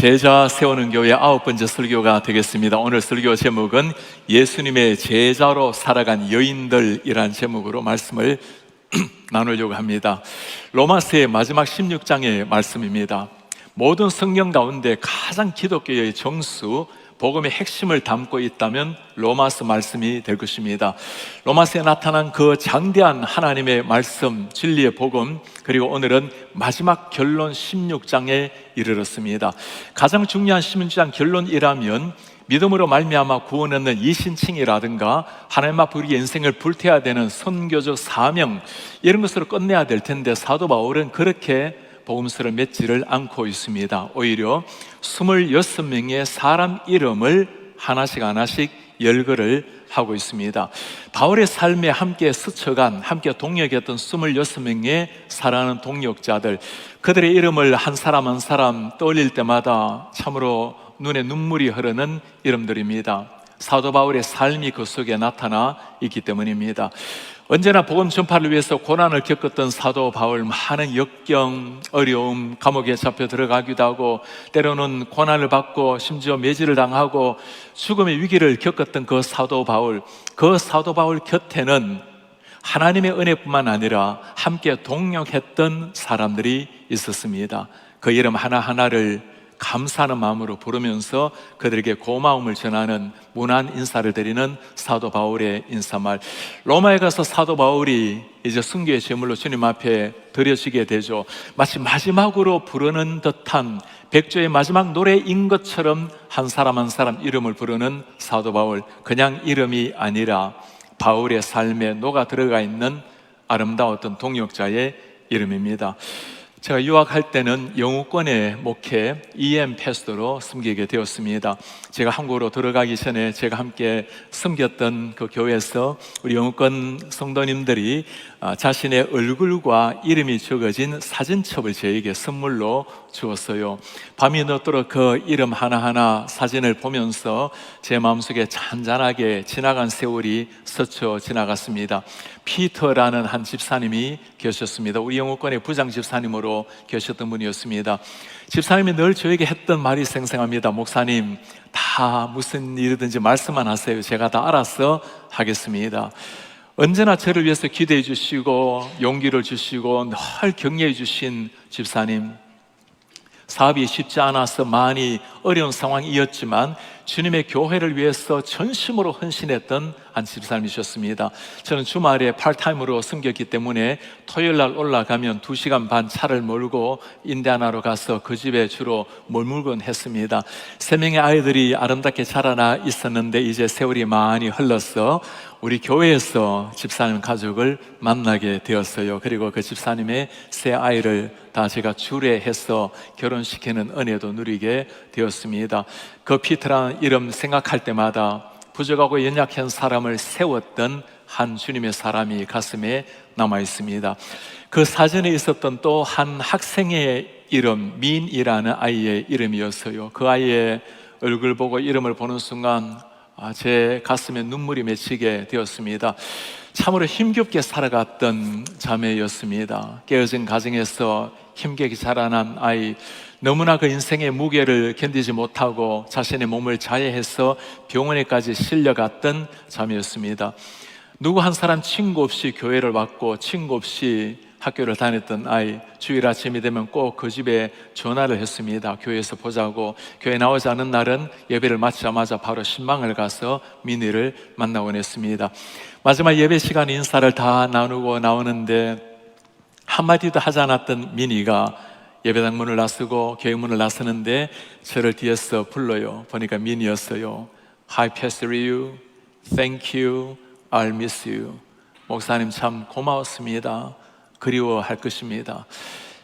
제자 세우는 교회 9번째 설교가 되겠습니다. 오늘 설교 제목은 예수님의 제자로 살아간 여인들이라는 제목으로 말씀을 나누려고 합니다. 로마서의 마지막 16장의 말씀입니다. 모든 성경 가운데 가장 기독교의 정수, 복음의 핵심을 담고 있다면 로마서 말씀이 될 것입니다. 로마서에 나타난 그 장대한 하나님의 말씀, 진리의 복음, 그리고 오늘은 마지막 결론 16장에 이르렀습니다. 가장 중요한 16장 결론이라면 믿음으로 말미암아 구원 얻는 이신칭이라든가 하나님 앞에 우리의 인생을 불태워야 되는 선교적 사명, 이런 것으로 끝내야 될 텐데 사도 바울은 그렇게 복음서를 맺지를 않고 있습니다. 오히려 26명의 사람 이름을 하나씩 열거를 하고 있습니다. 바울의 삶에 함께 스쳐간, 함께 동역했던 26명의 사랑하는 동역자들, 그들의 이름을 한 사람 한 사람 떠올릴 때마다 참으로 눈에 눈물이 흐르는 이름들입니다. 사도 바울의 삶이 그 속에 나타나 있기 때문입니다. 언제나 복음 전파를 위해서 고난을 겪었던 사도 바울, 많은 역경, 어려움, 감옥에 잡혀 들어가기도 하고 때로는 고난을 받고 심지어 매질을 당하고 죽음의 위기를 겪었던 그 사도 바울 곁에는 하나님의 은혜뿐만 아니라 함께 동역했던 사람들이 있었습니다. 그 이름 하나하나를 감사하는 마음으로 부르면서 그들에게 고마움을 전하는 문안 인사를 드리는 사도 바울의 인사말. 로마에 가서 사도 바울이 이제 순교의 제물로 주님 앞에 드려지게 되죠. 마치 마지막으로 부르는 듯한 백조의 마지막 노래인 것처럼 한 사람 한 사람 이름을 부르는 사도 바울, 그냥 이름이 아니라 바울의 삶에 녹아 들어가 있는 아름다웠던 동역자의 이름입니다. 제가 유학할 때는 영우권의 목회 EM 패스터로 섬기게 되었습니다. 제가 한국으로 들어가기 전에 제가 함께 섬겼던 그 교회에서 우리 영우권 성도님들이 자신의 얼굴과 이름이 적어진 사진첩을 저에게 선물로 주었어요. 밤이 늦도록 그 이름 하나하나 사진을 보면서 제 마음속에 잔잔하게 지나간 세월이 스쳐 지나갔습니다. 피터라는 한 집사님이 계셨습니다. 우리 영우권의 부장 집사님으로 계셨던 분이었습니다. 집사님이 늘 저에게 했던 말이 생생합니다. 목사님, 다 무슨 일이든지 말씀만 하세요. 제가 다 알아서 하겠습니다. 언제나 저를 위해서 기도해 주시고 용기를 주시고 늘 격려해 주신 집사님, 사업이 쉽지 않아서 많이 어려운 상황이었지만 주님의 교회를 위해서 전심으로 헌신했던 한 집사님이셨습니다. 저는 주말에 팔타임으로 섬겼기 때문에 토요일날 올라가면 2시간 반 차를 몰고 인디아나로 가서 그 집에 주로 머물곤 했습니다. 3명의 아이들이 아름답게 자라나 있었는데 이제 세월이 많이 흘러서 우리 교회에서 집사님 가족을 만나게 되었어요. 그리고 그 집사님의 세 아이를 다 제가 주례해서 결혼시키는 은혜도 누리게 되었습니다. 그 피터라는 이름 생각할 때마다 부족하고 연약한 사람을 세웠던 한 주님의 사람이 가슴에 남아 있습니다. 그 사진에 있었던 또 한 학생의 이름, 민이라는 아이의 이름이었어요. 그 아이의 얼굴 보고 이름을 보는 순간 제 가슴에 눈물이 맺히게 되었습니다. 참으로 힘겹게 살아갔던 자매였습니다. 깨어진 가정에서 힘겹게 자라난 아이, 너무나 그 인생의 무게를 견디지 못하고 자신의 몸을 자해해서 병원에까지 실려갔던 자매였습니다. 누구 한 사람 친구 없이 교회를 왔고 친구 없이 학교를 다녔던 아이, 주일 아침이 되면 꼭 그 집에 전화를 했습니다. 교회에서 보자고. 교회 나오지 않은 날은 예배를 마치자마자 바로 신방을 가서 민희를 만나곤 했습니다. 마지막 예배 시간 인사를 다 나누고 나오는데 한마디도 하지 않았던 민희가 예배당 문을 나서고 교회 문을 나서는데 저를 뒤에서 불러요. 보니까 민희였어요. Hi Pastor Ryu, thank you, I'll miss you. 목사님 참 고마웠습니다. 그리워할 것입니다.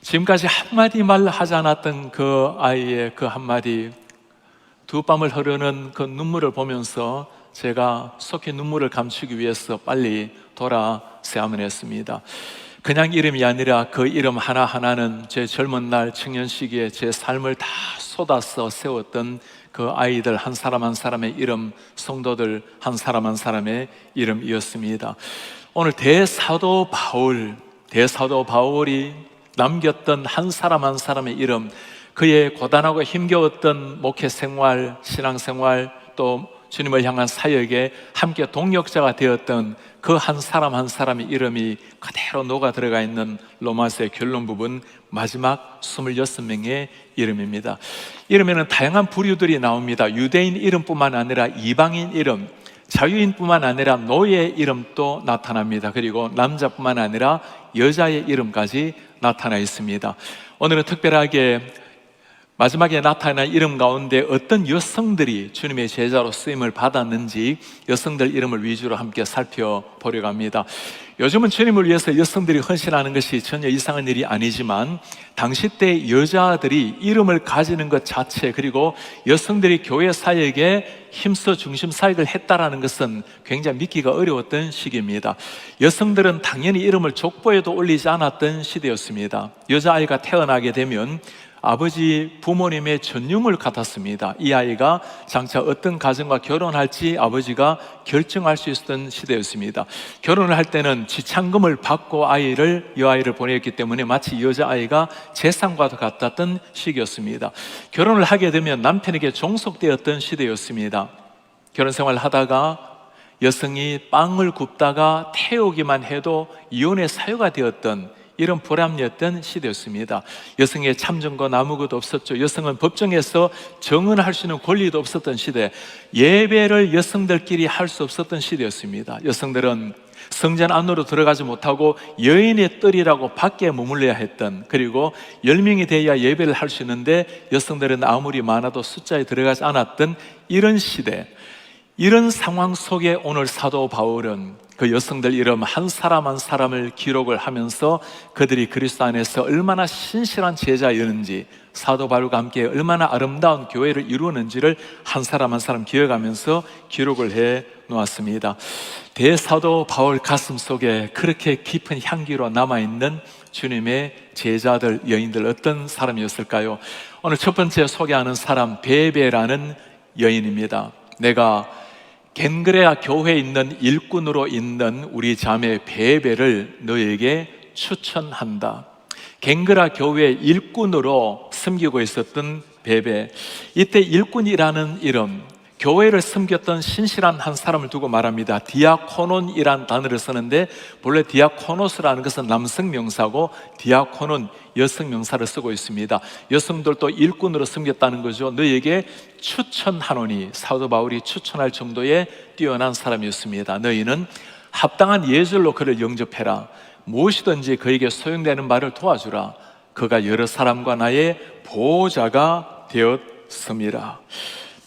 지금까지 한마디 말 하지 않았던 그 아이의 그 한마디, 두 뺨을 흐르는 그 눈물을 보면서 제가 속히 눈물을 감추기 위해서 빨리 돌아서야만 했습니다. 그냥 이름이 아니라 그 이름 하나하나는 제 젊은 날 청년 시기에 제 삶을 다 쏟아서 세웠던 그 아이들 한 사람 한 사람의 이름, 성도들 한 사람 한 사람의 이름이었습니다. 오늘 대사도 바울이 남겼던 한 사람 한 사람의 이름, 그의 고단하고 힘겨웠던 목회 생활, 신앙 생활, 또 주님을 향한 사역에 함께 동역자가 되었던 그 한 사람 한 사람의 이름이 그대로 녹아 들어가 있는 로마서의 결론 부분 마지막 26명의 이름입니다. 이름에는 다양한 부류들이 나옵니다. 유대인 이름뿐만 아니라 이방인 이름, 자유인뿐만 아니라 노예의 이름도 나타납니다. 그리고 남자뿐만 아니라 여자의 이름까지 나타나 있습니다. 오늘은 특별하게 마지막에 나타난 이름 가운데 어떤 여성들이 주님의 제자로 쓰임을 받았는지 여성들 이름을 위주로 함께 살펴보려고 합니다. 요즘은 주님을 위해서 여성들이 헌신하는 것이 전혀 이상한 일이 아니지만 당시 때 여자들이 이름을 가지는 것 자체, 그리고 여성들이 교회 사역에 힘써 중심 사역을 했다라는 것은 굉장히 믿기가 어려웠던 시기입니다. 여성들은 당연히 이름을 족보에도 올리지 않았던 시대였습니다. 여자아이가 태어나게 되면 아버지 부모님의 전유물 같았습니다. 이 아이가 장차 어떤 가정과 결혼할지 아버지가 결정할 수 있었던 시대였습니다. 결혼을 할 때는 지참금을 받고 여아이를 보냈기 때문에 마치 여자아이가 재산과도 같았던 시기였습니다. 결혼을 하게 되면 남편에게 종속되었던 시대였습니다. 결혼 생활을 하다가 여성이 빵을 굽다가 태우기만 해도 이혼의 사유가 되었던 이런 불합리했던 시대였습니다. 여성의 참정권 아무것도 없었죠. 여성은 법정에서 증언할 수 있는 권리도 없었던 시대, 예배를 여성들끼리 할 수 없었던 시대였습니다. 여성들은 성전 안으로 들어가지 못하고 여인의 뜰이라고 밖에 머물러야 했던, 그리고 10명이 돼야 예배를 할 수 있는데 여성들은 아무리 많아도 숫자에 들어가지 않았던 이런 시대, 이런 상황 속에 오늘 사도 바울은 그 여성들 이름 한 사람 한 사람을 기록을 하면서 그들이 그리스도 안에서 얼마나 신실한 제자였는지, 사도 바울과 함께 얼마나 아름다운 교회를 이루었는지를 한 사람 한 사람 기억하면서 기록을 해 놓았습니다. 대사도 바울 가슴 속에 그렇게 깊은 향기로 남아있는 주님의 제자들, 여인들 어떤 사람이었을까요? 오늘 첫 번째 소개하는 사람, 베베라는 여인입니다. 내가 겐그레아 교회에 있는 일꾼으로 있는 우리 자매 베베를 너에게 추천한다. 겐그라 교회 일꾼으로 섬기고 있었던 베베, 이때 일꾼이라는 이름, 교회를 섬겼던 신실한 한 사람을 두고 말합니다. 디아코논이란 단어를 쓰는데 본래 디아코노스라는 것은 남성 명사고 디아코논 여성 명사를 쓰고 있습니다. 여성들도 일꾼으로 섬겼다는 거죠. 너에게 추천하노니, 사도 바울이 추천할 정도의 뛰어난 사람이었습니다. 너희는 합당한 예절로 그를 영접해라. 무엇이든지 그에게 소용되는 말을 도와주라. 그가 여러 사람과 나의 보호자가 되었음이라.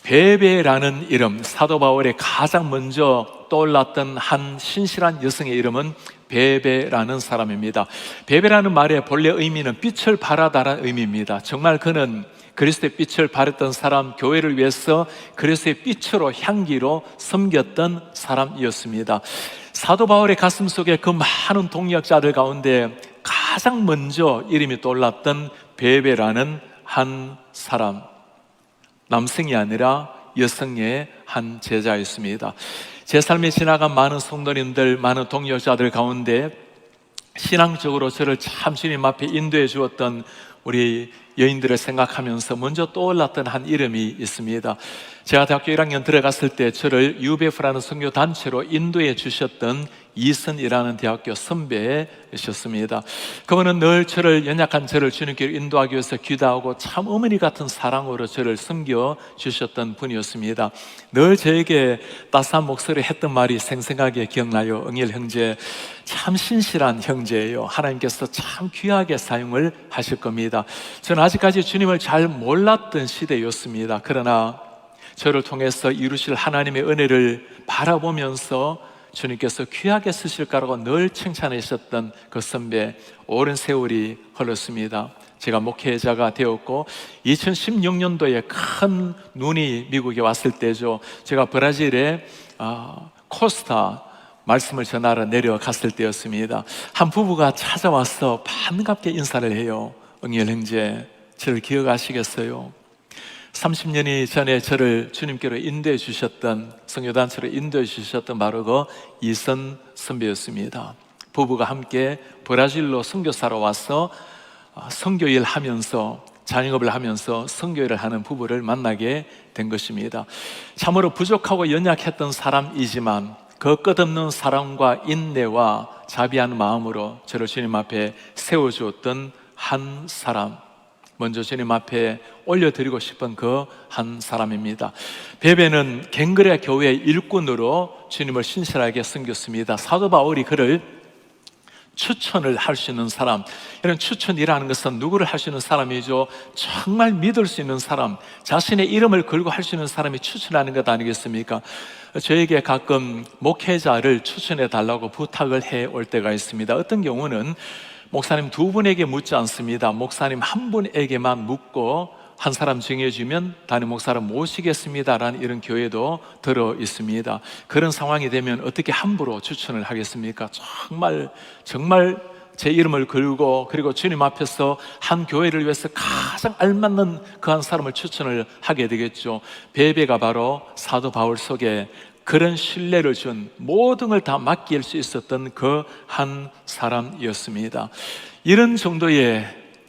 베베라는 이름, 사도 바울의 가장 먼저 떠올랐던 한 신실한 여성의 이름은 베베라는 사람입니다. 베베라는 말의 본래 의미는 빛을 발하다라는 의미입니다. 정말 그는 그리스도의 빛을 발했던 사람, 교회를 위해서 그리스도의 빛으로 향기로 섬겼던 사람이었습니다. 사도 바울의 가슴 속에 그 많은 동역자들 가운데 가장 먼저 이름이 떠올랐던 베베라는 한 사람, 남성이 아니라 여성의 한 제자였습니다. 제 삶에 지나간 많은 성도님들, 많은 동역자들 가운데 신앙적으로 저를 참 주님 앞에 인도해 주었던 우리 여인들을 생각하면서 먼저 떠올랐던 한 이름이 있습니다. 제가 대학교 1학년 들어갔을 때 저를 UBF라는 선교단체로 인도해 주셨던 이선이라는 대학교 선배이셨습니다. 그분은 늘 연약한 저를 주님께로 인도하기 위해서 기도하고 참 어머니 같은 사랑으로 저를 섬겨 주셨던 분이었습니다. 늘 저에게 따스한 목소리 했던 말이 생생하게 기억나요. 응일 형제, 참 신실한 형제예요. 하나님께서 참 귀하게 사용을 하실 겁니다. 저는 아직까지 주님을 잘 몰랐던 시대였습니다. 그러나 저를 통해서 이루실 하나님의 은혜를 바라보면서 주님께서 귀하게 쓰실 거라고 늘 칭찬해 주셨던 그 선배, 오랜 세월이 흘렀습니다. 제가 목회자가 되었고 2016년도에 큰 눈이 미국에 왔을 때죠. 제가 브라질에 코스타 말씀을 전하러 내려갔을 때였습니다. 한 부부가 찾아와서 반갑게 인사를 해요. 응일 형제, 저를 기억하시겠어요? 30년이 전에 저를 주님께로 인도해 주셨던, 성교단체로 인도해 주셨던 바로 그 이선 선배였습니다. 부부가 함께 브라질로 선교사로 와서 선교일 하면서 자영업을 하면서 선교회를 하는 부부를 만나게 된 것입니다. 참으로 부족하고 연약했던 사람이지만 그 끝없는 사랑과 인내와 자비한 마음으로 저를 주님 앞에 세워주었던 한 사람, 먼저 주님 앞에 올려드리고 싶은 그 한 사람입니다. 베베는 갱그레 교회 일꾼으로 주님을 신실하게 섬겼습니다. 사도 바울이 그를 추천을 할 수 있는 사람, 이런 추천이라는 것은 누구를 할 수 있는 사람이죠? 정말 믿을 수 있는 사람, 자신의 이름을 걸고 할 수 있는 사람이 추천하는 것 아니겠습니까? 저에게 가끔 목회자를 추천해 달라고 부탁을 해 올 때가 있습니다. 어떤 경우는 목사님 두 분에게 묻지 않습니다. 목사님 한 분에게만 묻고 한 사람 정해주면 담임 목사를 모시겠습니다라는 이런 교회도 들어 있습니다. 그런 상황이 되면 어떻게 함부로 추천을 하겠습니까? 정말 제 이름을 걸고 그리고 주님 앞에서 한 교회를 위해서 가장 알맞는 그 한 사람을 추천을 하게 되겠죠. 베베가 바로 사도 바울 속에 그런 신뢰를 준, 모든 걸 다 맡길 수 있었던 그 한 사람이었습니다. 이런 정도의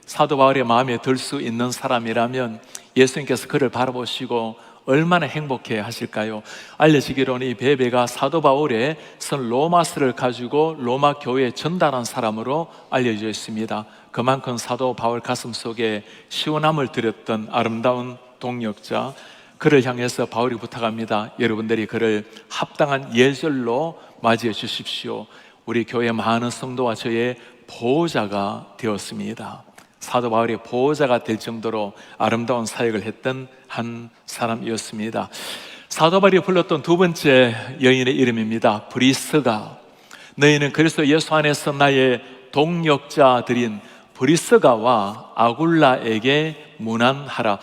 사도 바울의 마음에 들 수 있는 사람이라면 예수님께서 그를 바라보시고 얼마나 행복해 하실까요? 알려지기로는 이 베베가 사도 바울의 선 로마서를 가지고 로마 교회에 전달한 사람으로 알려져 있습니다. 그만큼 사도 바울 가슴 속에 시원함을 드렸던 아름다운 동역자, 그를 향해서 바울이 부탁합니다. 여러분들이 그를 합당한 예절로 맞이해 주십시오. 우리 교회 많은 성도와 저의 보호자가 되었습니다. 사도 바울이 보호자가 될 정도로 아름다운 사역을 했던 한 사람이었습니다. 사도 바울이 불렀던 두 번째 여인의 이름입니다. 브리스가. 너희는 그리스도 예수 안에서 나의 동역자들인 브리스가와 아굴라에게 문안하라.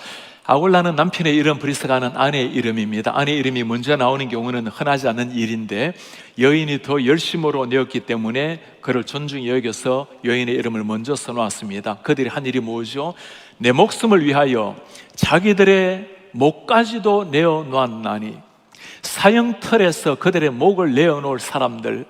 아굴라는 남편의 이름, 브리스가는 아내의 이름입니다. 아내의 이름이 먼저 나오는 경우는 흔하지 않은 일인데 여인이 더 열심으로 내었기 때문에 그를 존중히 여겨서 여인의 이름을 먼저 써놓았습니다. 그들이 한 일이 뭐죠? 내 목숨을 위하여 자기들의 목까지도 내어놓았나니, 사형틀에서 그들의 목을 내어놓을 사람들,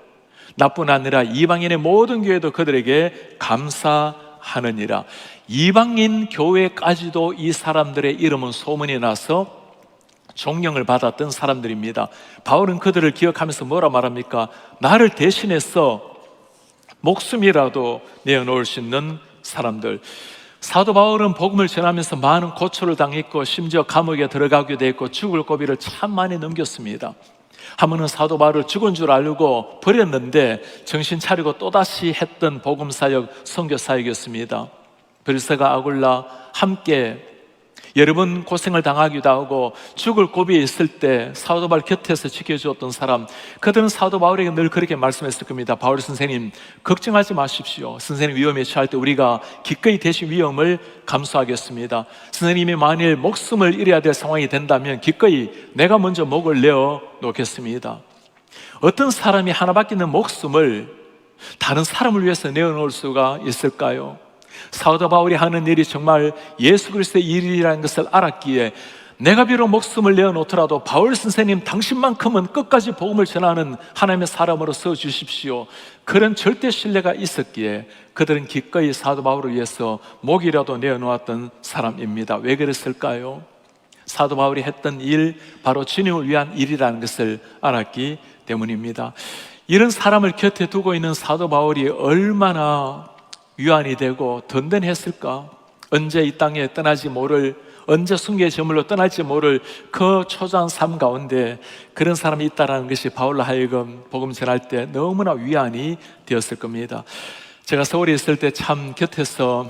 나뿐 아니라 이방인의 모든 교회도 그들에게 감사하느니라. 이방인 교회까지도 이 사람들의 이름은 소문이 나서 존경을 받았던 사람들입니다. 바울은 그들을 기억하면서 뭐라 말합니까? 나를 대신해서 목숨이라도 내어놓을 수 있는 사람들. 사도 바울은 복음을 전하면서 많은 고초를 당했고 심지어 감옥에 들어가기도 했고 죽을 고비를 참 많이 넘겼습니다. 한 번은 사도 바울을 죽은 줄 알고 버렸는데 정신 차리고 또다시 했던 복음사역, 선교사역이었습니다. 브리스가 아굴라 함께 여러 번 고생을 당하기도 하고 죽을 고비에 있을 때 사도 바울 곁에서 지켜주었던 사람, 그들은 사도 바울에게 늘 그렇게 말씀했을 겁니다. 바울 선생님, 걱정하지 마십시오. 선생님 위험에 처할 때 우리가 기꺼이 대신 위험을 감수하겠습니다. 선생님이 만일 목숨을 잃어야 될 상황이 된다면 기꺼이 내가 먼저 목을 내어 놓겠습니다. 어떤 사람이 하나밖에 없는 목숨을 다른 사람을 위해서 내어놓을 수가 있을까요? 사도 바울이 하는 일이 정말 예수 그리스도의 일이라는 것을 알았기에 내가 비록 목숨을 내어놓더라도 바울 선생님 당신만큼은 끝까지 복음을 전하는 하나님의 사람으로 주십시오. 그런 절대 신뢰가 있었기에 그들은 기꺼이 사도 바울을 위해서 목이라도 내어놓았던 사람입니다. 왜 그랬을까요? 사도 바울이 했던 일, 바로 주님을 위한 일이라는 것을 알았기 때문입니다. 이런 사람을 곁에 두고 있는 사도 바울이 얼마나 위안이 되고 든든했을까? 언제 이 땅에 떠나지 모를, 언제 순교의 제물로 떠날지 모를 그 초조한 삶 가운데 그런 사람이 있다는 것이 바울로 하여금 복음 전할 때 너무나 위안이 되었을 겁니다. 제가 서울에 있을 때 참 곁에서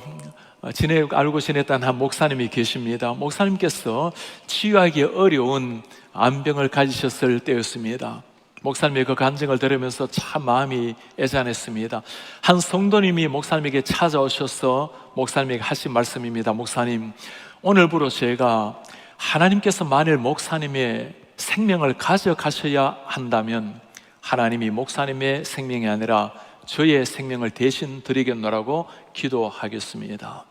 알고 지냈던 한 목사님이 계십니다. 목사님께서 치유하기 어려운 암병을 가지셨을 때였습니다. 목사님의 그 간증을 들으면서 참 마음이 애잔했습니다. 한 성도님이 목사님에게 찾아오셔서 목사님에게 하신 말씀입니다. 목사님, 오늘부로 제가 하나님께서 만일 목사님의 생명을 가져가셔야 한다면 하나님이 목사님의 생명이 아니라 저의 생명을 대신 드리겠노라고 기도하겠습니다.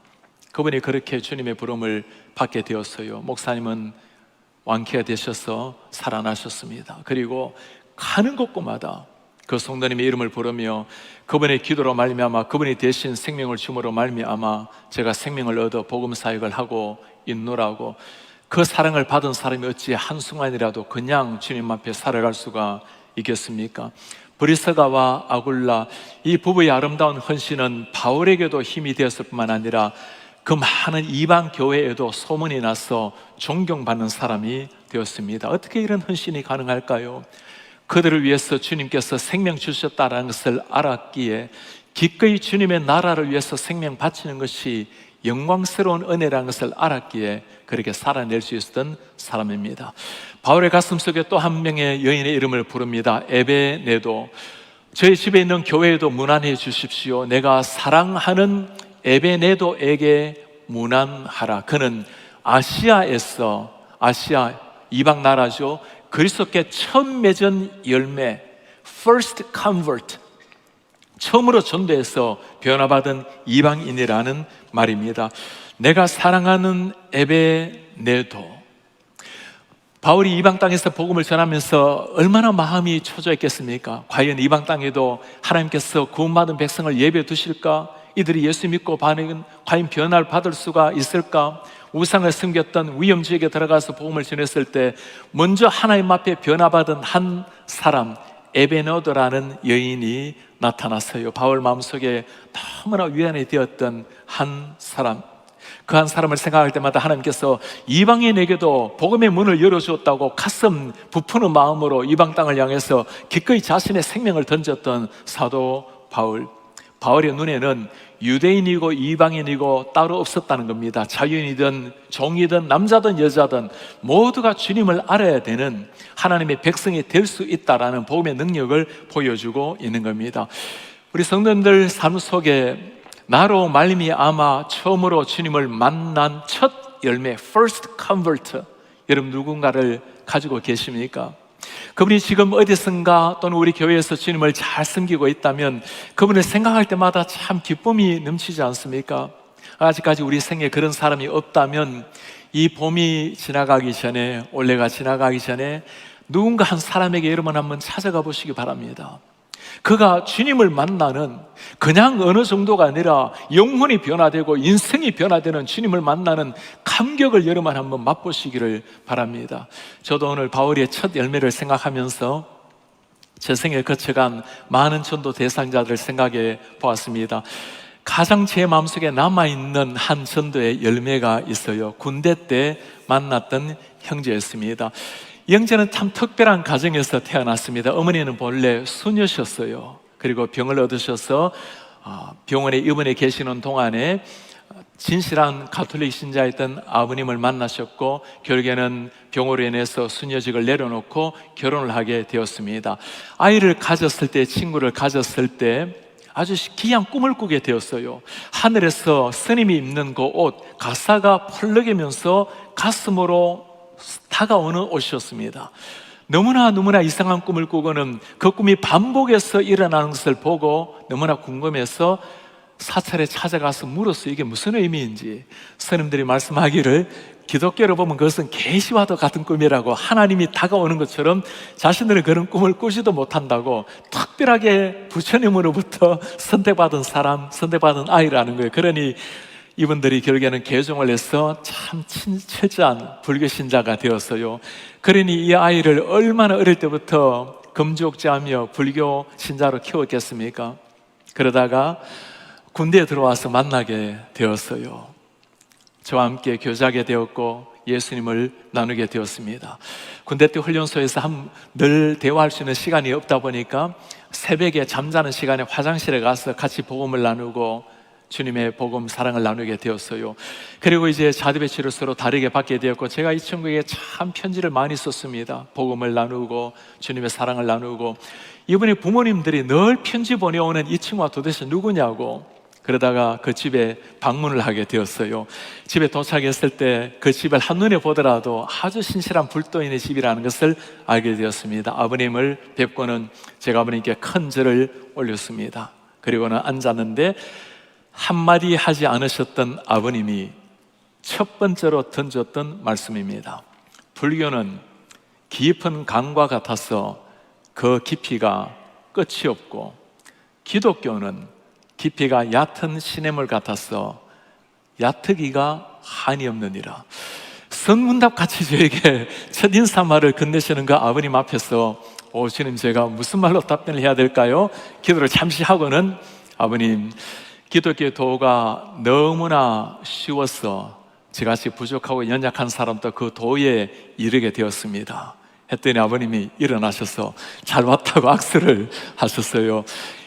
그분이 그렇게 주님의 부름을 받게 되었어요. 목사님은 완쾌가 되셔서 살아나셨습니다. 그리고 가는 곳곳마다 그 성도님의 이름을 부르며 그분의 기도로 말미암아 그분이 대신 생명을 줌으로 말미암아 제가 생명을 얻어 복음 사역을 하고 있노라고, 그 사랑을 받은 사람이 어찌 한순간이라도 그냥 주님 앞에 살아갈 수가 있겠습니까? 브리스가와 아굴라, 이 부부의 아름다운 헌신은 바울에게도 힘이 되었을 뿐만 아니라 그 많은 이방 교회에도 소문이 나서 존경받는 사람이 되었습니다. 어떻게 이런 헌신이 가능할까요? 그들을 위해서 주님께서 생명 주셨다는 것을 알았기에 기꺼이 주님의 나라를 위해서 생명 바치는 것이 영광스러운 은혜라는 것을 알았기에 그렇게 살아낼 수 있었던 사람입니다. 바울의 가슴속에 또 한 명의 여인의 이름을 부릅니다. 에베네도. 저희 집에 있는 교회에도 문안해 주십시오. 내가 사랑하는 에베네도에게 문안하라. 그는 아시아에서, 아시아 이방 나라죠, 그리스도께 처음 맺은 열매, first convert, 처음으로 전도해서 변화받은 이방인이라는 말입니다. 내가 사랑하는 에베네도. 바울이 이방 땅에서 복음을 전하면서 얼마나 마음이 초조했겠습니까? 과연 이방 땅에도 하나님께서 구원받은 백성을 예배해 두실까? 이들이 예수 믿고 반응은 과연 변화를 받을 수가 있을까? 우상을 숨겼던 위험지역에 들어가서 복음을 전했을 때 먼저 하나님 앞에 변화받은 한 사람, 에베네도라는 여인이 나타났어요. 바울 마음속에 너무나 위안이 되었던 한 사람, 그 한 사람을 생각할 때마다 하나님께서 이방인에게도 복음의 문을 열어주었다고 가슴 부푸는 마음으로 이방 땅을 향해서 기꺼이 자신의 생명을 던졌던 사도 바울. 바울의 눈에는 유대인이고 이방인이고 따로 없었다는 겁니다. 자유인이든 종이든 남자든 여자든 모두가 주님을 알아야 되는 하나님의 백성이 될 수 있다라는 복음의 능력을 보여주고 있는 겁니다. 우리 성도님들 삶 속에 나로 말미암아 처음으로 주님을 만난 첫 열매, first convert, 여러분 누군가를 가지고 계십니까? 그분이 지금 어디선가 또는 우리 교회에서 주님을 잘 섬기고 있다면 그분을 생각할 때마다 참 기쁨이 넘치지 않습니까? 아직까지 우리 생에 그런 사람이 없다면 이 봄이 지나가기 전에, 올해가 지나가기 전에 누군가 한 사람에게 여러분 한번 찾아가 보시기 바랍니다. 그가 주님을 만나는, 그냥 어느 정도가 아니라 영혼이 변화되고 인생이 변화되는 주님을 만나는 감격을 여러분 한번 맛보시기를 바랍니다. 저도 오늘 바울의 첫 열매를 생각하면서 제 생에 거쳐간 많은 전도 대상자들을 생각해 보았습니다. 가장 제 마음속에 남아있는 한 전도의 열매가 있어요. 군대 때 만났던 형제였습니다. 영재는 참 특별한 가정에서 태어났습니다. 어머니는 본래 수녀셨어요. 그리고 병을 얻으셔서 병원에 입원해 계시는 동안에 진실한 가톨릭 신자였던 아버님을 만나셨고 결국에는 병으로 인해서 수녀직을 내려놓고 결혼을 하게 되었습니다. 아이를 가졌을 때, 친구를 가졌을 때 아주 귀한 꿈을 꾸게 되었어요. 하늘에서 스님이 입는 그 옷, 가사가 펄럭이면서 가슴으로 다가오는 옷이었습니다. 너무나 이상한 꿈을 꾸고는 그 꿈이 반복해서 일어나는 것을 보고 너무나 궁금해서 사찰에 찾아가서 물었어요. 이게 무슨 의미인지. 스님들이 말씀하기를 기독교로 보면 그것은 계시와도 같은 꿈이라고, 하나님이 다가오는 것처럼 자신들은 그런 꿈을 꾸지도 못한다고, 특별하게 부처님으로부터 선택받은 사람, 선택받은 아이라는 거예요. 그러니 이분들이 결국에는 개종을 해서 참 철저한 불교 신자가 되었어요. 그러니 이 아이를 얼마나 어릴 때부터 금주옥제하며 불교 신자로 키웠겠습니까? 그러다가 군대에 들어와서 만나게 되었어요. 저와 함께 교제하게 되었고 예수님을 나누게 되었습니다. 군대 때 훈련소에서 늘 대화할 수 있는 시간이 없다 보니까 새벽에 잠자는 시간에 화장실에 가서 같이 복음을 나누고 주님의 복음, 사랑을 나누게 되었어요. 그리고 이제 자대배치를 서로 다르게 받게 되었고, 제가 이 친구에게 참 편지를 많이 썼습니다. 복음을 나누고 주님의 사랑을 나누고. 이번에 부모님들이 늘 편지 보내오는 이 친구가 도대체 누구냐고, 그러다가 그 집에 방문을 하게 되었어요. 집에 도착했을 때 그 집을 한눈에 보더라도 아주 신실한 불도인의 집이라는 것을 알게 되었습니다. 아버님을 뵙고는 제가 아버님께 큰 절을 올렸습니다. 그리고는 앉았는데 한마디 하지 않으셨던 아버님이 첫 번째로 던졌던 말씀입니다. 불교는 깊은 강과 같아서 그 깊이가 끝이 없고 기독교는 깊이가 얕은 시냇물 같아서 얕으기가 한이 없느니라. 성문답 같이 저에게 첫 인사말을 건네시는 그 아버님 앞에서 주님, 제가 무슨 말로 답변을 해야 될까요? 기도를 잠시 하고는 아버님, 기독교의 도가 너무나 쉬워서 저같이 부족하고 연약한 사람도 그 도에 이르게 되었습니다 했더니 아버님이 일어나셔서 잘 왔다고 악수를 하셨어요.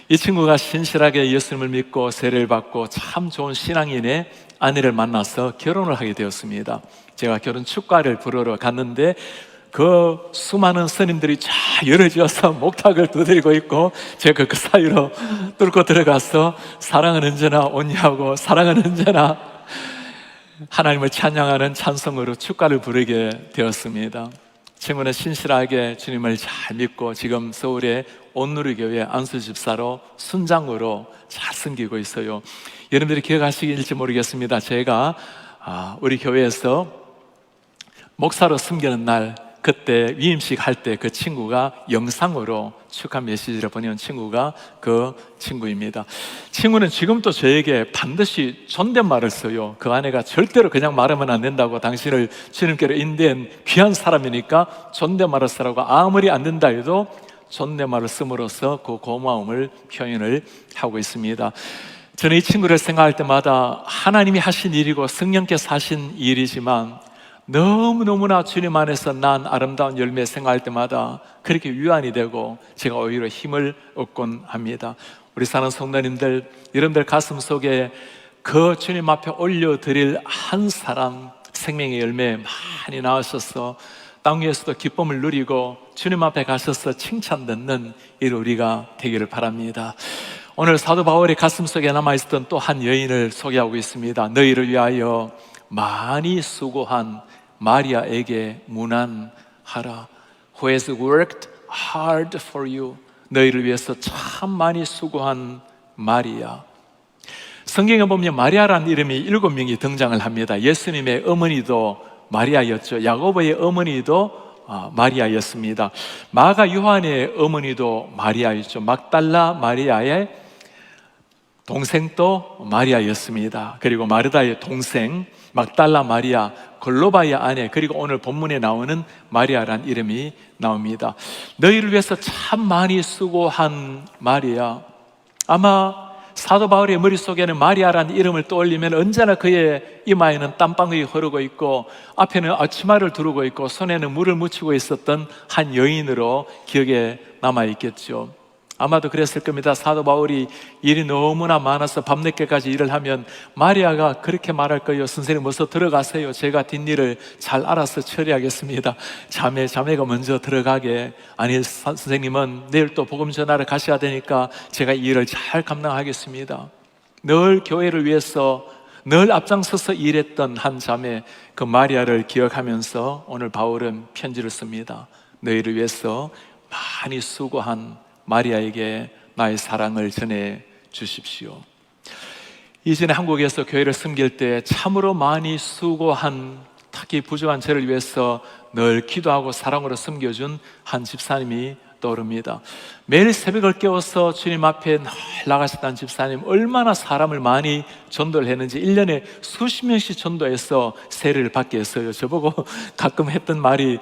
이 친구가 신실하게 예수님을 믿고 세례를 받고 참 좋은 신앙인의 아내를 만나서 결혼을 하게 되었습니다. 제가 결혼 축가를 부르러 갔는데 그 수많은 스님들이 쫙 열어지어서 목탁을 두드리고 있고 제가 그 사이로 뚫고 들어가서 사랑은 언제나 온유하고 사랑은 언제나 하나님을 찬양하는 찬송으로 축가를 부르게 되었습니다. 친구는 신실하게 주님을 잘 믿고 지금 서울의 온누리교회 안수집사로 순장으로 잘 섬기고 있어요. 여러분들이 기억하시길지 모르겠습니다. 제가 우리 교회에서 목사로 섬기는 날 그때 위임식 할 때 그 친구가 영상으로 축하 메시지를 보내온 친구가 그 친구입니다. 친구는 지금도 저에게 반드시 존댓말을 써요. 그 아내가 절대로 그냥 말하면 안 된다고, 당신을 주님께로 인도한 귀한 사람이니까 존댓말을 쓰라고, 아무리 안 된다 해도 존댓말을 씀으로써 그 고마움을 표현을 하고 있습니다. 저는 이 친구를 생각할 때마다 하나님이 하신 일이고 성령께서 하신 일이지만 너무너무나 주님 안에서 난 아름다운 열매 생각할 때마다 그렇게 위안이 되고 제가 오히려 힘을 얻곤 합니다. 우리 사는 성도님들, 여러분들 가슴 속에 그 주님 앞에 올려드릴 한 사람 생명의 열매 많이 낳으셔서 땅 위에서도 기쁨을 누리고 주님 앞에 가셔서 칭찬 듣는 일 우리가 되기를 바랍니다. 오늘 사도 바울의 가슴 속에 남아있었던 또 한 여인을 소개하고 있습니다. 너희를 위하여 많이 수고한 마리아에게 문안하라. Who has worked hard for you. 너희를 위해서 참 많이 수고한 마리아. 성경에 보면 마리아라는 이름이 7명이 등장을 합니다. 예수님의 어머니도 마리아였죠. 야고보의 어머니도 마리아였습니다. 마가 요한의 어머니도 마리아였죠. 막달라 마리아의 동생도 마리아였습니다. 그리고 마르다의 동생 막달라 마리아, 골로바의 아내, 그리고 오늘 본문에 나오는 마리아란 이름이 나옵니다. 너희를 위해서 참 많이 수고한 마리아. 아마 사도 바울의 머릿속에는 마리아라는 이름을 떠올리면 언제나 그의 이마에는 땀방울이 흐르고 있고 앞에는 앞치마를 두르고 있고 손에는 물을 묻히고 있었던 한 여인으로 기억에 남아있겠죠. 아마도 그랬을 겁니다. 사도 바울이 일이 너무나 많아서 밤늦게까지 일을 하면 마리아가 그렇게 말할 거예요. 선생님 어서 들어가세요. 제가 뒷일을 잘 알아서 처리하겠습니다. 자매가 먼저 들어가게. 아니 선생님은 내일 또 복음 전하러 가셔야 되니까 제가 이 일을 잘 감당하겠습니다. 늘 교회를 위해서 늘 앞장서서 일했던 한 자매, 그 마리아를 기억하면서 오늘 바울은 편지를 씁니다. 너희를 위해서 많이 수고한 마리아에게 나의 사랑을 전해 주십시오. 이전에 한국에서 교회를 섬길 때 참으로 많이 수고한, 특히 부족한 저를 위해서 늘 기도하고 사랑으로 섬겨준 한 집사님이 떠오릅니다. 매일 새벽을 깨워서 주님 앞에 늘 나가셨던 집사님, 얼마나 사람을 많이 전도를 했는지 1년에 수십 명씩 전도해서 세례를 받게 했어요. 저보고 가끔 했던 말이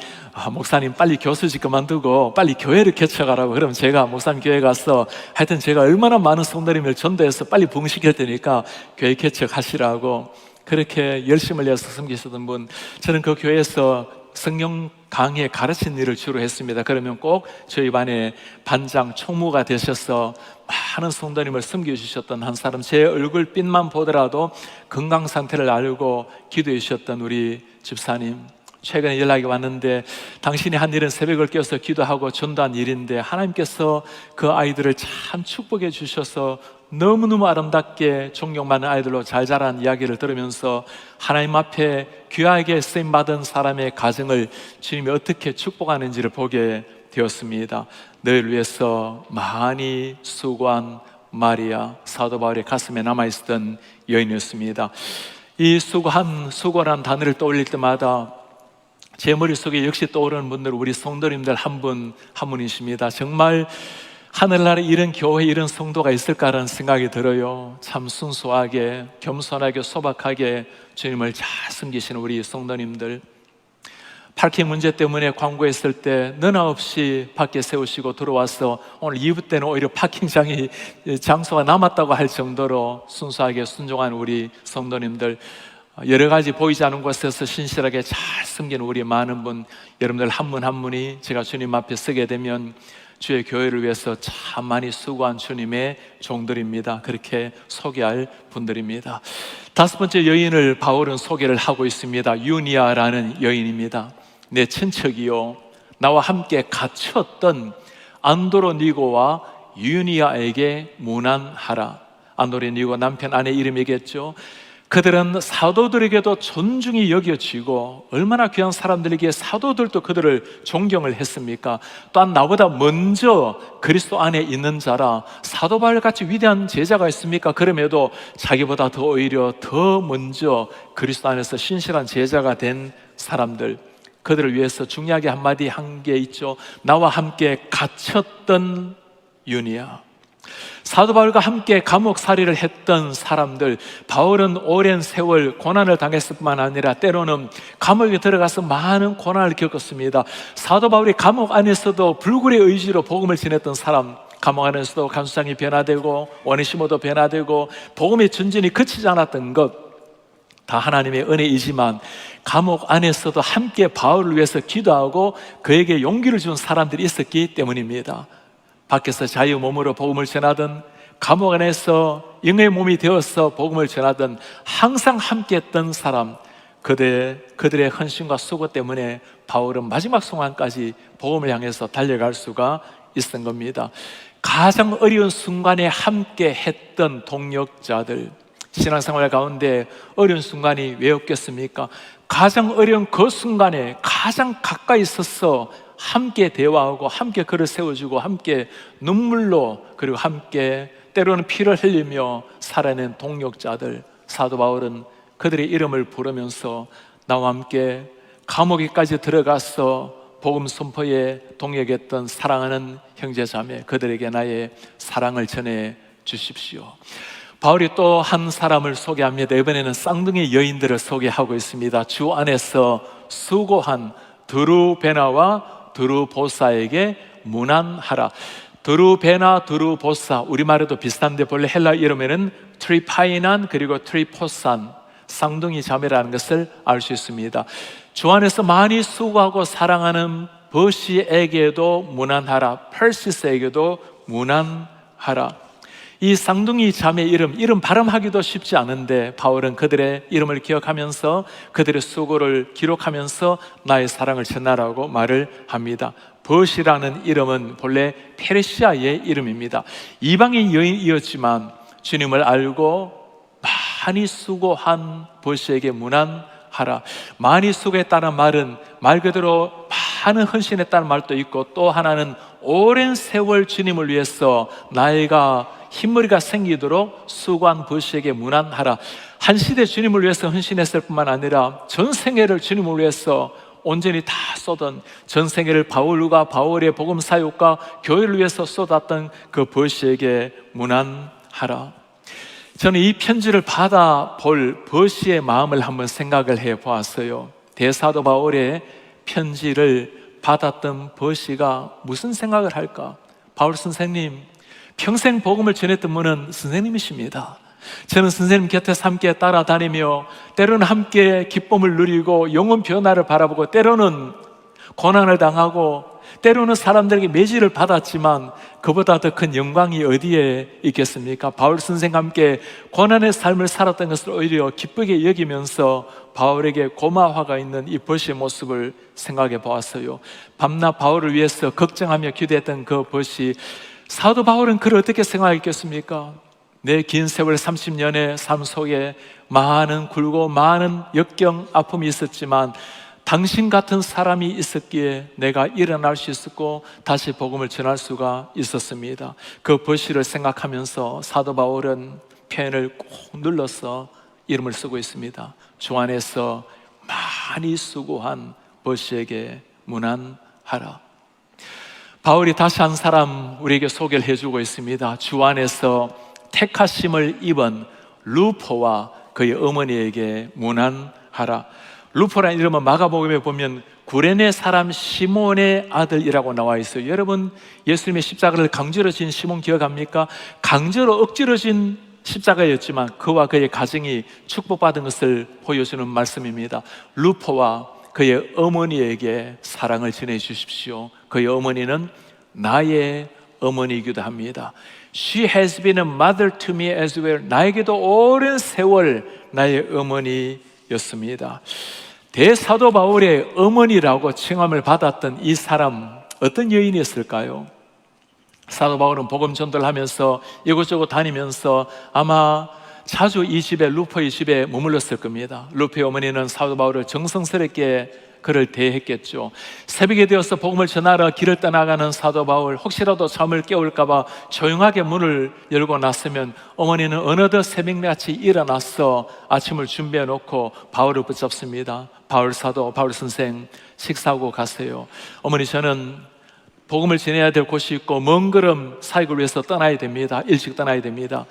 목사님 빨리 교수직 그만두고 빨리 교회를 개척하라고. 그럼 제가 목사님 교회 가서 하여튼 제가 얼마나 많은 성도님을 전도해서 빨리 부흥시킬 테니까 교회 개척하시라고 그렇게 열심을 내서 섬기셨던 분, 저는 그 교회에서 성경 강의 가르친 일을 주로 했습니다. 그러면 꼭 저희 반에 반장 총무가 되셔서 많은 성도님을 섬겨주셨던 한 사람, 제 얼굴빛만 보더라도 건강 상태를 알고 기도해 주셨던 우리 집사님, 최근에 연락이 왔는데 당신이 한 일은 새벽을 깨어서 기도하고 전도한 일인데 하나님께서 그 아이들을 참 축복해 주셔서 너무너무 아름답게 존경받는 아이들로 잘 자란 이야기를 들으면서 하나님 앞에 귀하게 쓰임받은 사람의 가정을 주님이 어떻게 축복하는지를 보게 되었습니다. 너희를 위해서 많이 수고한 마리아, 사도 바울의 가슴에 남아있었던 여인이었습니다. 이 수고란 단어를 떠올릴 때마다 제 머릿속에 역시 떠오르는 분들은 우리 성도님들 한 분 한 분이십니다. 정말 하늘나라에 이런 교회, 이런 성도가 있을까라는 생각이 들어요. 참 순수하게, 겸손하게, 소박하게 주님을 잘 섬기시는 우리 성도님들, 파킹 문제 때문에 광고했을 때 너나 없이 밖에 세우시고 들어와서 오늘 2부 때는 오히려 파킹장이 장소가 남았다고 할 정도로 순수하게 순종한 우리 성도님들, 여러 가지 보이지 않는 곳에서 신실하게 잘 섬기는 우리 많은 분, 여러분들 한 분 한 분이 제가 주님 앞에 서게 되면 주의 교회를 위해서 참 많이 수고한 주님의 종들입니다. 그렇게 소개할 분들입니다. 다섯 번째 여인을 바울은 소개를 하고 있습니다. 유니아라는 여인입니다. 내 친척이요, 나와 함께 갇혔던 안드로니고와 유니아에게 문안하라. 안드로니고 남편 아내 이름이겠죠. 그들은 사도들에게도 존중이 여겨지고 얼마나 귀한 사람들에게 사도들도 그들을 존경을 했습니까? 또한 나보다 먼저 그리스도 안에 있는 자라, 사도 바울같이 위대한 제자가 있습니까? 그럼에도 자기보다 더 오히려 더 먼저 그리스도 안에서 신실한 제자가 된 사람들, 그들을 위해서 중요하게 한마디 한 게 있죠. 나와 함께 갇혔던 유니아. 사도 바울과 함께 감옥살이를 했던 사람들, 바울은 오랜 세월 고난을 당했을 뿐만 아니라 때로는 감옥에 들어가서 많은 고난을 겪었습니다. 사도 바울이 감옥 안에서도 불굴의 의지로 복음을 전했던 사람, 감옥 안에서도 간수장이 변화되고 오네시모도 변화되고 복음의 전진이 그치지 않았던 것, 다 하나님의 은혜이지만 감옥 안에서도 함께 바울을 위해서 기도하고 그에게 용기를 준 사람들이 있었기 때문입니다. 밖에서 자유 몸으로 복음을 전하든 감옥 안에서 영의 몸이 되어서 복음을 전하든 항상 함께했던 사람, 그들의 헌신과 수고 때문에 바울은 마지막 순간까지 복음을 향해서 달려갈 수가 있었던 겁니다. 가장 어려운 순간에 함께 했던 동역자들, 신앙생활 가운데 어려운 순간이 왜 없겠습니까? 가장 어려운 그 순간에 가장 가까이 있어서 함께 대화하고 함께 그를 세워주고 함께 눈물로, 그리고 함께 때로는 피를 흘리며 살아낸 동역자들, 사도 바울은 그들의 이름을 부르면서 나와 함께 감옥에까지 들어가서 복음 선포에 동역했던 사랑하는 형제자매, 그들에게 나의 사랑을 전해 주십시오. 바울이 또 한 사람을 소개합니다. 이번에는 쌍둥이 여인들을 소개하고 있습니다. 주 안에서 수고한 드루베나와 드루보사에게 문안하라. 드루베나, 드루보사, 우리말에도 비슷한데 본래 헬라 이름에는 트리파이난 그리고 트리포산, 쌍둥이 자매라는 것을 알 수 있습니다. 주 안에서 많이 수고하고 사랑하는 버시에게도 문안하라. 퍼시스에게도 문안하라. 이 쌍둥이 자매 이름 발음하기도 쉽지 않은데 바울은 그들의 이름을 기억하면서 그들의 수고를 기록하면서 나의 사랑을 전하라고 말을 합니다. 버시라는 이름은 본래 페르시아의 이름입니다. 이방인 여인이었지만 주님을 알고 많이 수고한 버시에게 문안하라. 많이 수고했다는 말은 말 그대로 많은 헌신했다는 말도 있고, 또 하나는 오랜 세월 주님을 위해서 나이가 흰머리가 생기도록 수고한 버시에게 문안하라. 한 시대 주님을 위해서 헌신했을 뿐만 아니라 전 생애를 주님을 위해서 온전히 다 쏟은, 전 생애를 바울의 복음 사역과 교회를 위해서 쏟았던 그 버시에게 문안하라. 저는 이 편지를 받아볼 버시의 마음을 한번 생각을 해보았어요. 대사도 바울의 편지를 받았던 버시가 무슨 생각을 할까? 바울 선생님, 평생 복음을 전했던 분은 선생님이십니다. 저는 선생님 곁에서 함께 따라다니며 때로는 함께 기쁨을 누리고 영혼 변화를 바라보고 때로는 고난을 당하고 때로는 사람들에게 매질을 받았지만 그보다 더 큰 영광이 어디에 있겠습니까? 바울 선생과 함께 고난의 삶을 살았던 것을 오히려 기쁘게 여기면서 바울에게 고마화가 있는 이 버시의 모습을 생각해 보았어요. 밤낮 바울을 위해서 걱정하며 기도했던 그 버시, 사도 바울은 그를 어떻게 생각했겠습니까? 내 긴 세월 30년의 삶 속에 많은 굴고 많은 역경, 아픔이 있었지만 당신 같은 사람이 있었기에 내가 일어날 수 있었고 다시 복음을 전할 수가 있었습니다. 그 버시를 생각하면서 사도 바울은 펜을 꼭 눌러서 이름을 쓰고 있습니다. 주 안에서 많이 수고한 버시에게 문안하라. 바울이 다시 한 사람 우리에게 소개를 해주고 있습니다. 주 안에서 택하심을 입은 루포와 그의 어머니에게 문안하라. 루포라는 이름은 마가복음에 보면 구레네 사람 시몬의 아들이라고 나와 있어요. 여러분, 예수님의 십자가를 강제로 진 시몬 기억합니까? 강제로 억지로 진 십자가였지만 그와 그의 가정이 축복받은 것을 보여주는 말씀입니다. 루포와 그의 어머니에게 사랑을 전해주십시오. 그의 어머니는 나의 어머니이기도 합니다. She has been a mother to me as well. 나에게도 오랜 세월 나의 어머니였습니다. 대사도 바울의 어머니라고 칭함을 받았던 이 사람, 어떤 여인이었을까요? 사도 바울은 복음 전도를 하면서 이곳저곳 다니면서 아마 자주 이 집에, 루포의 집에 머물렀을 겁니다. 루포의 어머니는 사도 바울을 정성스럽게 그를 대했겠죠. 새벽이 되어서 복음을 전하러 길을 떠나가는 사도 바울, 혹시라도 잠을 깨울까봐 조용하게 문을 열고 났으면 어머니는 어느덧 새벽같이 일어나서 아침을 준비해 놓고 바울을 붙잡습니다. 바울 사도, 바울 선생, 식사하고 가세요. 어머니, 저는 복음을 전해야 될 곳이 있고 먼 걸음 사역을 위해서 떠나야 됩니다. 일찍 떠나야 됩니다.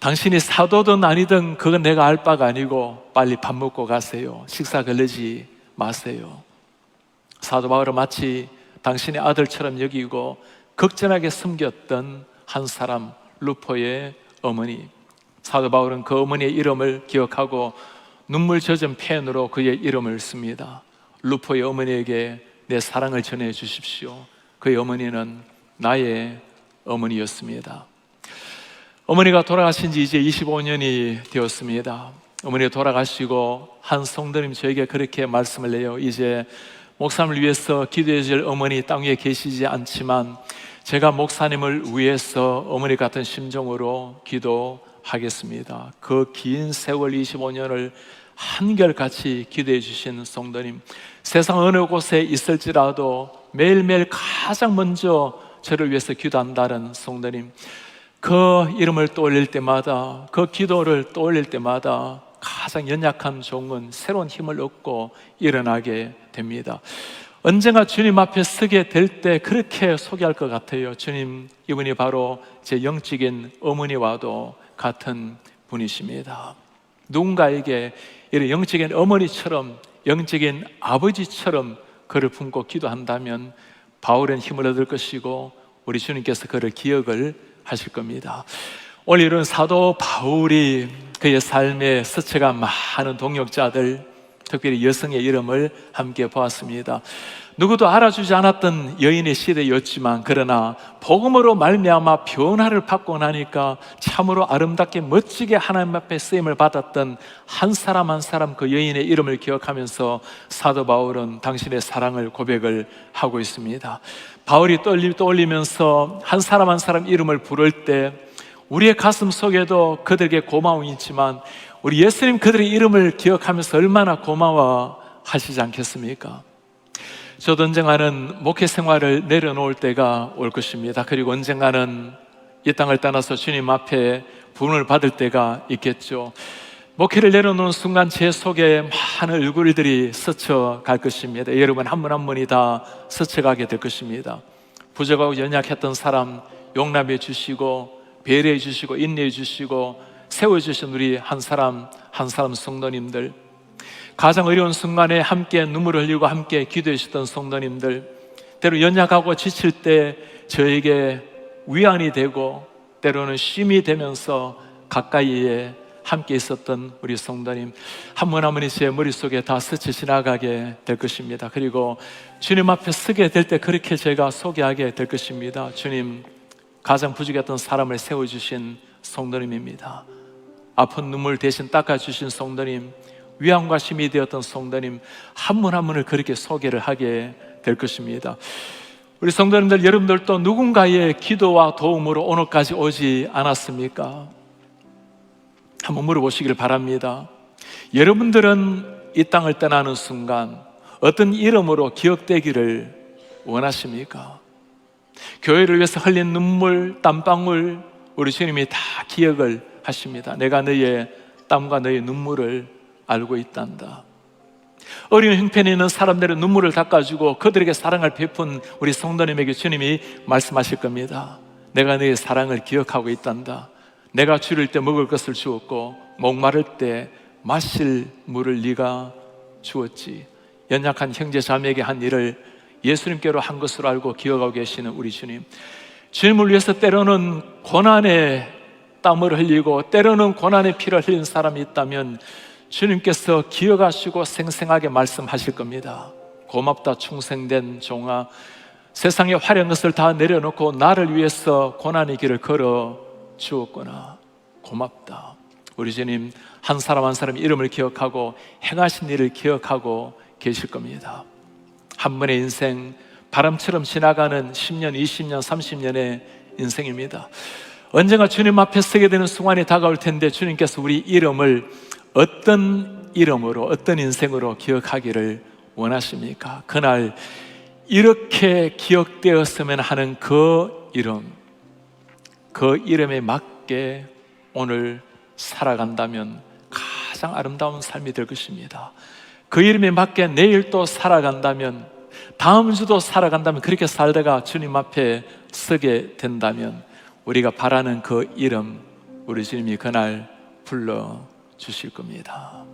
당신이 사도든 아니든 그건 내가 알 바가 아니고 빨리 밥 먹고 가세요. 식사 걸리지 마세요. 사도 바울은 마치 당신의 아들처럼 여기고 극진하게 섬겼던 한 사람, 루포의 어머니. 사도 바울은 그 어머니의 이름을 기억하고 눈물 젖은 펜으로 그의 이름을 씁니다. 루포의 어머니에게 내 사랑을 전해 주십시오. 그의 어머니는 나의 어머니였습니다. 어머니가 돌아가신 지 이제 25년이 되었습니다. 어머니가 돌아가시고 한 성도님 저에게 그렇게 말씀을 해요. 이제 목사님을 위해서 기도해 줄 어머니 땅 위에 계시지 않지만 제가 목사님을 위해서 어머니 같은 심정으로 기도하겠습니다. 그 긴 세월 25년을 한결같이 기도해 주신 성도님, 세상 어느 곳에 있을지라도 매일매일 가장 먼저 저를 위해서 기도한다는 성도님, 그 이름을 떠올릴 때마다, 그 기도를 떠올릴 때마다 가장 연약한 종은 새로운 힘을 얻고 일어나게 됩니다. 언젠가 주님 앞에 서게 될 때 그렇게 소개할 것 같아요. 주님, 이분이 바로 제 영적인 어머니와도 같은 분이십니다. 누군가에게 이런 영적인 어머니처럼, 영적인 아버지처럼 그를 품고 기도한다면 바울은 힘을 얻을 것이고 우리 주님께서 그를 기억을 하실 겁니다. 오늘 이런 사도 바울이 그의 삶에 스쳐간 많은 동역자들, 특별히 여성의 이름을 함께 보았습니다. 누구도 알아주지 않았던 여인의 시대였지만 그러나 복음으로 말미암아 변화를 받고 나니까 참으로 아름답게 멋지게 하나님 앞에 쓰임을 받았던 한 사람 한 사람, 그 여인의 이름을 기억하면서 사도 바울은 당신의 사랑을 고백을 하고 있습니다. 바울이 떠올리면서 한 사람 한 사람 이름을 부를 때 우리의 가슴 속에도 그들에게 고마움이 있지만 우리 예수님 그들의 이름을 기억하면서 얼마나 고마워하시지 않겠습니까? 저도 언젠가는 목회 생활을 내려놓을 때가 올 것입니다. 그리고 언젠가는 이 땅을 떠나서 주님 앞에 부름을 받을 때가 있겠죠. 목회를 내려놓는 순간 제 속에 많은 얼굴들이 스쳐갈 것입니다. 여러분 한 분 한 분이 다 스쳐가게 될 것입니다. 부족하고 연약했던 사람 용납해 주시고 배려해 주시고 인내해 주시고 세워주신 우리 한 사람 한 사람 성도님들, 가장 어려운 순간에 함께 눈물을 흘리고 함께 기도해 주셨던 성도님들, 때로 연약하고 지칠 때 저에게 위안이 되고 때로는 쉼이 되면서 가까이에 함께 있었던 우리 성도님 한 분 한 분이 제 머릿속에 다 스쳐 지나가게 될 것입니다. 그리고 주님 앞에 서게 될 때 그렇게 제가 소개하게 될 것입니다. 주님, 가장 부족했던 사람을 세워주신 성도님입니다. 아픈 눈물 대신 닦아주신 성도님, 위안과 힘이 되었던 성도님 한 분 한 분을 그렇게 소개를 하게 될 것입니다. 우리 성도님들, 여러분들도 누군가의 기도와 도움으로 오늘까지 오지 않았습니까? 한번 물어보시길 바랍니다. 여러분들은 이 땅을 떠나는 순간 어떤 이름으로 기억되기를 원하십니까? 교회를 위해서 흘린 눈물, 땀방울 우리 주님이 다 기억을 하십니다. 내가 너의 땀과 너의 눈물을 알고 있단다. 어려운 형편에 있는 사람들의 눈물을 닦아주고 그들에게 사랑을 베푼 우리 성도님에게 주님이 말씀하실 겁니다. 내가 너의 사랑을 기억하고 있단다. 내가 줄일 때 먹을 것을 주었고 목마를 때 마실 물을 네가 주었지. 연약한 형제 자매에게 한 일을 예수님께로 한 것으로 알고 기억하고 계시는 우리 주님, 주님을 위해서 때로는 고난의 땀을 흘리고 때로는 고난의 피를 흘린 사람이 있다면 주님께서 기억하시고 생생하게 말씀하실 겁니다. 고맙다 충성된 종아, 세상의 화려한 것을 다 내려놓고 나를 위해서 고난의 길을 걸어 주었구나. 고맙다. 우리 주님 한 사람 한 사람 이름을 기억하고 행하신 일을 기억하고 계실 겁니다. 한 번의 인생, 바람처럼 지나가는 10년, 20년, 30년의 인생입니다. 언젠가 주님 앞에 서게 되는 순간이 다가올 텐데 주님께서 우리 이름을 어떤 이름으로, 어떤 인생으로 기억하기를 원하십니까? 그날 이렇게 기억되었으면 하는 그 이름, 그 이름에 맞게 오늘 살아간다면 가장 아름다운 삶이 될 것입니다. 그 이름에 맞게 내일 또 살아간다면, 다음 주도 살아간다면, 그렇게 살다가 주님 앞에 서게 된다면 우리가 바라는 그 이름 우리 주님이 그날 불러 주실 겁니다.